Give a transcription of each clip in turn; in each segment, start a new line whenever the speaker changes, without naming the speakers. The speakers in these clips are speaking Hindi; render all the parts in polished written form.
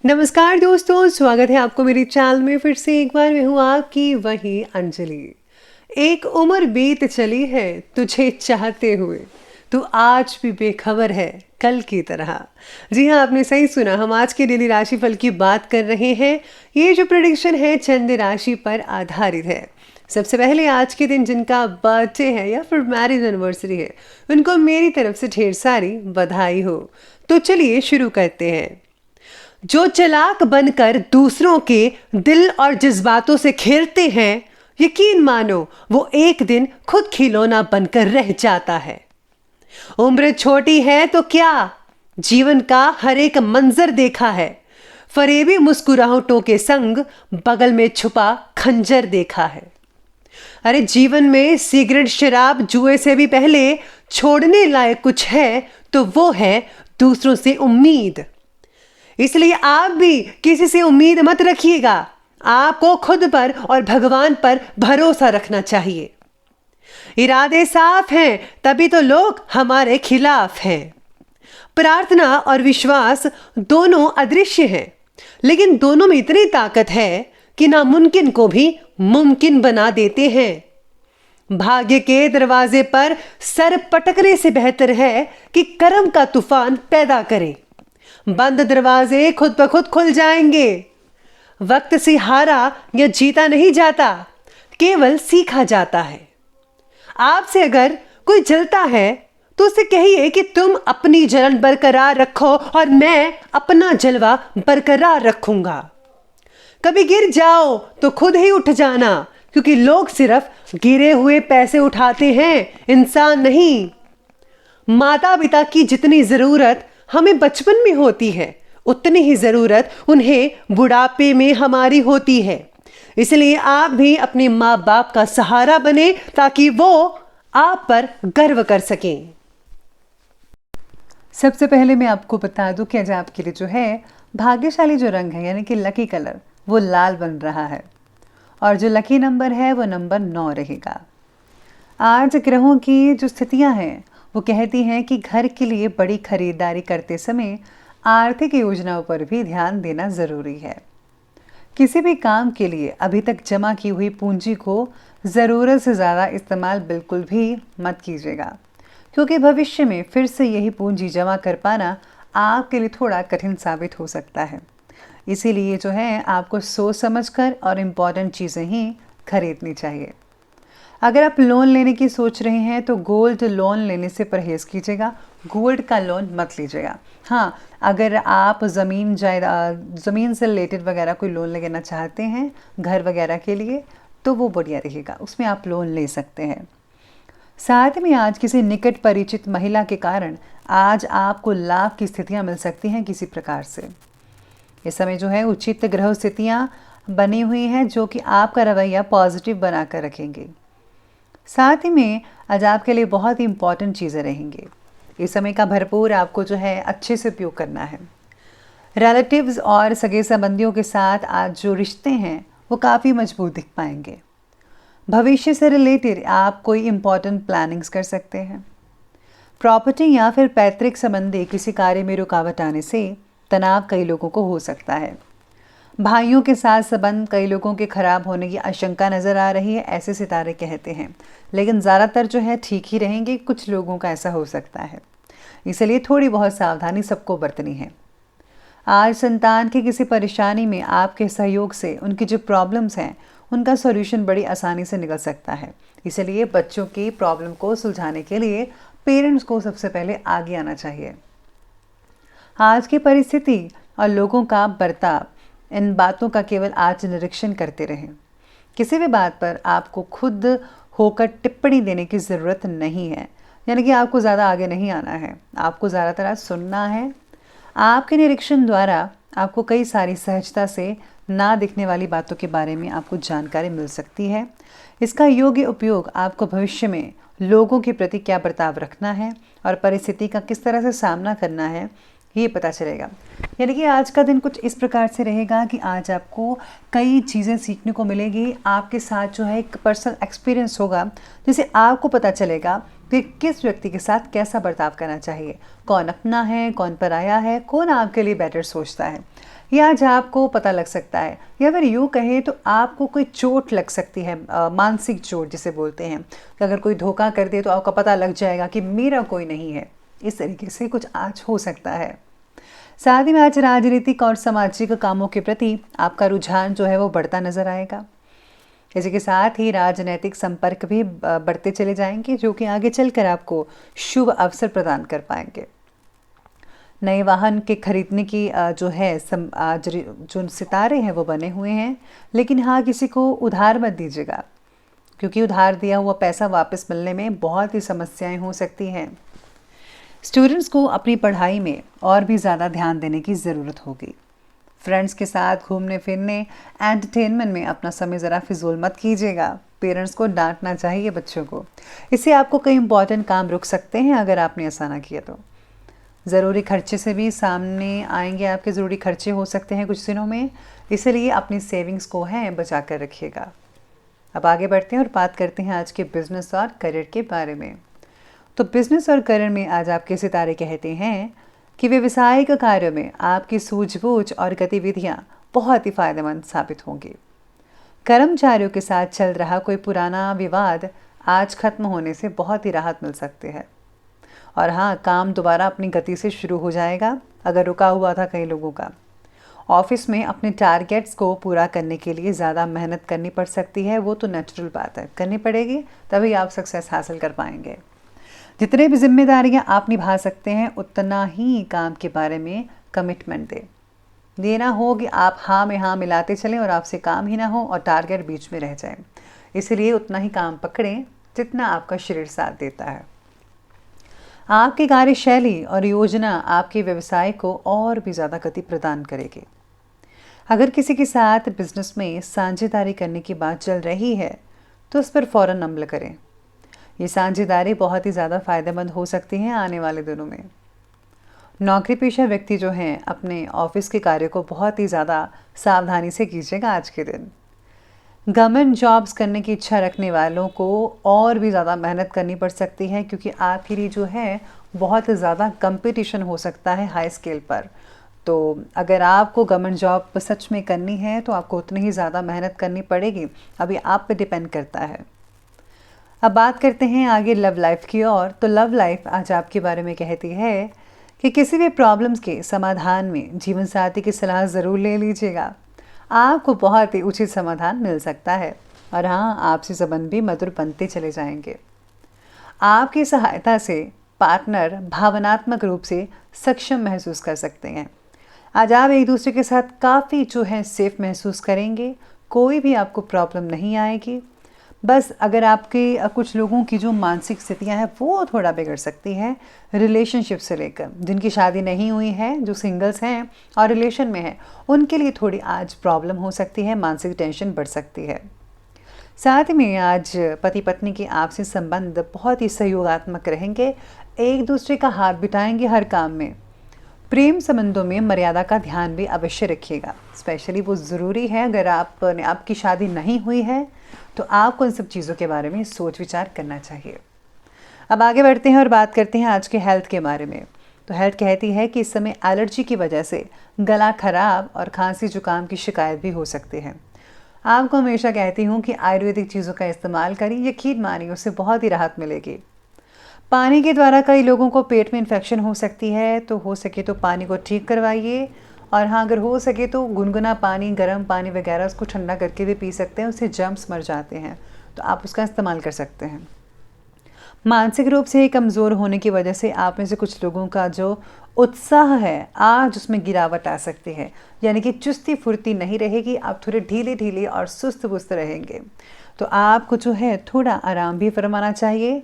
नमस्कार दोस्तों, स्वागत है आपको मेरी चैनल में। फिर से एक बार मैं हूँ आपकी वही अंजलि। एक उम्र बीत चली है तुझे चाहते हुए, तू आज भी बेखबर है कल की तरह। जी हाँ, आपने सही सुना। हम आज के डेली राशिफल की बात कर रहे हैं। ये जो प्रेडिक्शन है चंद राशि पर आधारित है। सबसे पहले आज के दिन जिनका बर्थडे है या फिर मैरिज एनिवर्सरी है, उनको मेरी तरफ से ढेर सारी बधाई हो। तो चलिए शुरू करते हैं। जो चालाक बनकर दूसरों के दिल और जज्बातों से खेलते हैं, यकीन मानो वो एक दिन खुद खिलौना बनकर रह जाता है। उम्र छोटी है तो क्या, जीवन का हर एक मंजर देखा है। फरेबी मुस्कुराहटों के संग बगल में छुपा खंजर देखा है। अरे जीवन में सिगरेट शराब जुए से भी पहले छोड़ने लायक कुछ है तो वो है दूसरों से उम्मीद। इसलिए आप भी किसी से उम्मीद मत रखिएगा। आपको खुद पर और भगवान पर भरोसा रखना चाहिए। इरादे साफ हैं तभी तो लोग हमारे खिलाफ हैं। प्रार्थना और विश्वास दोनों अदृश्य हैं, लेकिन दोनों में इतनी ताकत है कि नामुमकिन को भी मुमकिन बना देते हैं। भाग्य के दरवाजे पर सर पटकने से बेहतर है कि कर्म का तूफान पैदा करें। बंद दरवाजे खुद ब खुद खुल जाएंगे। वक्त से हारा या जीता नहीं जाता, केवल सीखा जाता है। आपसे अगर कोई जलता है तो उसे कहिए कि तुम अपनी जलन बरकरार रखो और मैं अपना जलवा बरकरार रखूंगा। कभी गिर जाओ तो खुद ही उठ जाना, क्योंकि लोग सिर्फ गिरे हुए पैसे उठाते हैं, इंसान नहीं। माता पिता की जितनी जरूरत हमें बचपन में होती है, उतनी ही जरूरत उन्हें बुढ़ापे में हमारी होती है। इसलिए आप भी अपने माँ बाप का सहारा बने ताकि वो आप पर गर्व कर सकें। सबसे पहले मैं आपको बता दूं कि आज आपके लिए जो है भाग्यशाली जो रंग है यानी कि लकी कलर, वो लाल बन रहा है और जो लकी नंबर है वो नंबर 9 रहेगा। आज ग्रहों की जो स्थितियां हैं वो कहती हैं कि घर के लिए बड़ी खरीदारी करते समय आर्थिक योजनाओं पर भी ध्यान देना ज़रूरी है। किसी भी काम के लिए अभी तक जमा की हुई पूंजी को ज़रूरत से ज़्यादा इस्तेमाल बिल्कुल भी मत कीजिएगा, क्योंकि भविष्य में फिर से यही पूंजी जमा कर पाना आपके लिए थोड़ा कठिन साबित हो सकता है। इसीलिए जो है आपको सोच समझकर और इम्पॉर्टेंट चीज़ें ही खरीदनी चाहिए। अगर आप लोन लेने की सोच रहे हैं तो गोल्ड लोन लेने से परहेज़ कीजिएगा, गोल्ड का लोन मत लीजिएगा। हाँ, अगर आप ज़मीन से रिलेटेड वगैरह कोई लोन लेना चाहते हैं घर वगैरह के लिए तो वो बढ़िया रहेगा, उसमें आप लोन ले सकते हैं। साथ में आज किसी निकट परिचित महिला के कारण आज आपको लाभ की स्थितियाँ मिल सकती हैं किसी प्रकार से। इस समय जो है उचित ग्रह स्थितियाँ बनी हुई हैं जो कि आपका रवैया पॉजिटिव बना कर रखेंगे। साथ ही में आज आपके लिए बहुत ही इम्पॉर्टेंट चीज़ें रहेंगी। इस समय का भरपूर आपको जो है अच्छे से उपयोग करना है। रिलेटिव्स और सगे संबंधियों के साथ आज जो रिश्ते हैं वो काफ़ी मजबूत दिख पाएंगे। भविष्य से रिलेटेड आप कोई इम्पॉर्टेंट प्लानिंग्स कर सकते हैं। प्रॉपर्टी या फिर पैतृक संबंधी किसी कार्य में रुकावट आने से तनाव कई लोगों को हो सकता है। भाइयों के साथ संबंध कई लोगों के खराब होने की आशंका नज़र आ रही है, ऐसे सितारे कहते हैं, लेकिन ज़्यादातर जो है ठीक ही रहेंगे। कुछ लोगों का ऐसा हो सकता है, इसलिए थोड़ी बहुत सावधानी सबको बरतनी है। आज संतान की किसी परेशानी में आपके सहयोग से उनकी जो प्रॉब्लम्स हैं उनका सॉल्यूशन बड़ी आसानी से निकल सकता है। इसलिए बच्चों की प्रॉब्लम को सुलझाने के लिए पेरेंट्स को सबसे पहले आगे आना चाहिए। आज की परिस्थिति और लोगों का बर्ताव, इन बातों का केवल आज निरीक्षण करते रहें। किसी भी बात पर आपको खुद होकर टिप्पणी देने की ज़रूरत नहीं है, यानी कि आपको ज़्यादा आगे नहीं आना है, आपको ज़्यादातर आज सुनना है। आपके निरीक्षण द्वारा आपको कई सारी सहजता से ना दिखने वाली बातों के बारे में आपको जानकारी मिल सकती है। इसका योग्य उपयोग आपको भविष्य में लोगों के प्रति क्या बर्ताव रखना है और परिस्थिति का किस तरह से सामना करना है ये पता चलेगा। यानी कि आज का दिन कुछ इस प्रकार से रहेगा कि आज आपको कई चीज़ें सीखने को मिलेगी। आपके साथ जो है एक पर्सनल एक्सपीरियंस होगा जिससे आपको पता चलेगा कि किस व्यक्ति के साथ कैसा बर्ताव करना चाहिए, कौन अपना है, कौन पराया है, कौन आपके लिए बेटर सोचता है। या आज आपको पता लग सकता है, या फिर यूँ कहें तो आपको कोई चोट लग सकती है, मानसिक चोट जिसे बोलते हैं कि अगर कोई धोखा कर दे तो आपको पता लग जाएगा कि मेरा कोई नहीं है। इस तरीके से कुछ आज हो सकता है। साथ ही में आज राजनीतिक और सामाजिक कामों के प्रति आपका रुझान जो है वो बढ़ता नजर आएगा। इसी के साथ ही राजनैतिक संपर्क भी बढ़ते चले जाएंगे, जो कि आगे चलकर आपको शुभ अवसर प्रदान कर पाएंगे। नए वाहन के खरीदने की जो है आज जो सितारे हैं वो बने हुए हैं, लेकिन हाँ, किसी को उधार मत दीजिएगा, क्योंकि उधार दिया हुआ पैसा वापस मिलने में बहुत ही समस्याएं हो सकती हैं। स्टूडेंट्स को अपनी पढ़ाई में और भी ज़्यादा ध्यान देने की ज़रूरत होगी। फ्रेंड्स के साथ घूमने फिरने, एंटरटेनमेंट में अपना समय ज़रा फिजूल मत कीजिएगा। पेरेंट्स को डांटना चाहिए बच्चों को। इससे आपको कई इंपॉर्टेंट काम रुक सकते हैं अगर आपने ऐसा ना किया तो। ज़रूरी खर्चे से भी सामने आएंगे, आपके ज़रूरी खर्चे हो सकते हैं कुछ दिनों में, इसलिए अपनी सेविंग्स को है बचा कर रखिएगा। अब आगे बढ़ते हैं और बात करते हैं आज के बिजनेस और करियर के बारे में। तो बिजनेस और करियर में आज आपके सितारे कहते हैं कि व्यवसायिक कार्य में आपकी सूझबूझ और गतिविधियां बहुत ही फायदेमंद साबित होंगी। कर्मचारियों के साथ चल रहा कोई पुराना विवाद आज खत्म होने से बहुत ही राहत मिल सकती है। और हाँ, काम दोबारा अपनी गति से शुरू हो जाएगा अगर रुका हुआ था कई लोगों का। ऑफिस में अपने टारगेट्स को पूरा करने के लिए ज़्यादा मेहनत करनी पड़ सकती है, वो तो नेचुरल बात है, करनी पड़ेगी, तभी आप सक्सेस हासिल कर पाएंगे। जितने भी जिम्मेदारियां आप निभा सकते हैं उतना ही काम के बारे में कमिटमेंट दें। देना हो कि आप हाँ में हाँ मिलाते चलें और आपसे काम ही ना हो और टारगेट बीच में रह जाए। इसलिए उतना ही काम पकड़ें जितना आपका शरीर साथ देता है। आपकी कार्यशैली और योजना आपके व्यवसाय को और भी ज़्यादा गति प्रदान करेगी। अगर किसी के साथ बिजनेस में साझेदारी करने की बात चल रही है तो उस पर फ़ौरन अमल करें। ये साझेदारी बहुत ही ज़्यादा फ़ायदेमंद हो सकती है आने वाले दिनों में। नौकरी पेशा व्यक्ति जो हैं अपने ऑफिस के कार्य को बहुत ही ज़्यादा सावधानी से कीजिएगा आज के दिन। गवर्नमेंट जॉब्स करने की इच्छा रखने वालों को और भी ज़्यादा मेहनत करनी पड़ सकती है, क्योंकि आपके लिए जो है बहुत ज़्यादा कंपटीशन हो सकता है हाई स्केल पर। तो अगर आपको गवर्नमेंट जॉब सच में करनी है तो आपको उतनी ही ज़्यादा मेहनत करनी पड़ेगी। अभी आप पे डिपेंड करता है। अब बात करते हैं आगे लव लाइफ की ओर। तो लव लाइफ आज आपके बारे में कहती है कि किसी भी प्रॉब्लम्स के समाधान में जीवन साथी की सलाह ज़रूर ले लीजिएगा। आपको बहुत ही उचित समाधान मिल सकता है और हाँ, आपसी संबंध भी मधुर बनते चले जाएंगे। आपकी सहायता से पार्टनर भावनात्मक रूप से सक्षम महसूस कर सकते हैं। आज आप एक दूसरे के साथ काफ़ी जो है सेफ महसूस करेंगे। कोई भी आपको प्रॉब्लम नहीं आएगी। बस अगर आपके कुछ लोगों की जो मानसिक स्थितियां हैं वो थोड़ा बिगड़ सकती है रिलेशनशिप से लेकर। जिनकी शादी नहीं हुई है, जो सिंगल्स हैं और रिलेशन में हैं, उनके लिए थोड़ी आज प्रॉब्लम हो सकती है, मानसिक टेंशन बढ़ सकती है। साथ में आज पति पत्नी के आपसी संबंध बहुत ही सहयोगात्मक रहेंगे। एक दूसरे का हाथ बिठाएंगे हर काम में। प्रेम संबंधों में मर्यादा का ध्यान भी अवश्य रखिएगा। स्पेशली वो ज़रूरी है अगर आपकी शादी नहीं हुई है तो आपको इन सब चीज़ों के बारे में सोच विचार करना चाहिए। अब आगे बढ़ते हैं और बात करते हैं आज के हेल्थ के बारे में। तो हेल्थ कहती है कि इस समय एलर्जी की वजह से गला खराब और खांसी जुकाम की शिकायत भी हो सकती है। आपको हमेशा कहती हूँ कि आयुर्वेदिक चीज़ों का इस्तेमाल करिए, यकीन मानिए उससे बहुत ही राहत मिलेगी। पानी के द्वारा कई लोगों को पेट में इन्फेक्शन हो सकती है, तो हो सके तो पानी को ठीक करवाइए। और हाँ, अगर हो सके तो गुनगुना पानी, गर्म पानी वगैरह उसको ठंडा करके भी पी सकते हैं, उससे जर्म्स मर जाते हैं, तो आप उसका इस्तेमाल कर सकते हैं। मानसिक रूप से कमज़ोर होने की वजह से आप में से कुछ लोगों का जो उत्साह है आज उसमें गिरावट आ सकती है, यानी कि चुस्ती फुर्ती नहीं रहेगी। आप थोड़े ढीले ढीले और सुस्त पुस्त रहेंगे, तो आपको जो है थोड़ा आराम भी फरमाना चाहिए,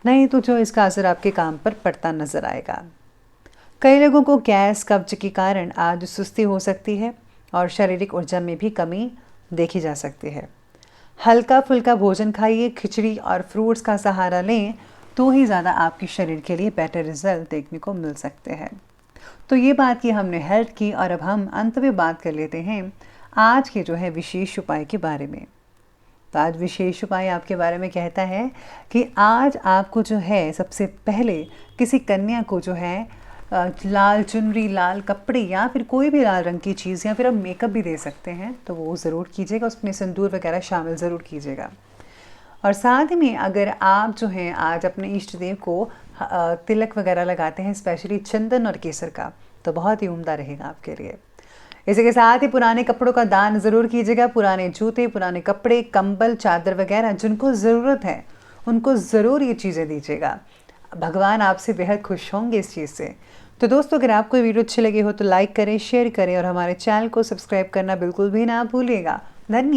नहीं तो जो इसका असर आपके काम पर पड़ता नजर आएगा। कई लोगों को गैस कब्ज के कारण आज सुस्ती हो सकती है और शारीरिक ऊर्जा में भी कमी देखी जा सकती है। हल्का फुल्का भोजन खाइए, खिचड़ी और फ्रूट्स का सहारा लें तो ही ज़्यादा आपके शरीर के लिए बेटर रिजल्ट देखने को मिल सकते हैं। तो ये बात की हमने हेल्थ की, और अब हम अंत में बात कर लेते हैं आज के जो है विशेष उपाय के बारे में। तो आज विशेष उपाय आपके बारे में कहता है कि आज आपको जो है सबसे पहले किसी कन्या को जो है लाल चुनरी, लाल कपड़े या फिर कोई भी लाल रंग की चीज़, या फिर आप मेकअप भी दे सकते हैं तो वो ज़रूर कीजिएगा, उसमें सिंदूर वगैरह शामिल ज़रूर कीजिएगा। और साथ में अगर आप जो हैं आज अपने इष्ट देव को तिलक वगैरह लगाते हैं, स्पेशली चंदन और केसर का, तो बहुत ही उम्दा रहेगा आपके लिए। इसी के साथ ही पुराने कपड़ों का दान ज़रूर कीजिएगा। पुराने जूते, पुराने कपड़े, कंबल, चादर वगैरह जिनको ज़रूरत है उनको ज़रूर ये चीज़ें दीजिएगा। भगवान आपसे बेहद खुश होंगे इस चीज़ से। तो दोस्तों, अगर आपको वीडियो अच्छी लगी हो तो लाइक करें, शेयर करें और हमारे चैनल को सब्सक्राइब करना बिल्कुल भी ना भूलिएगा। धन्यवाद।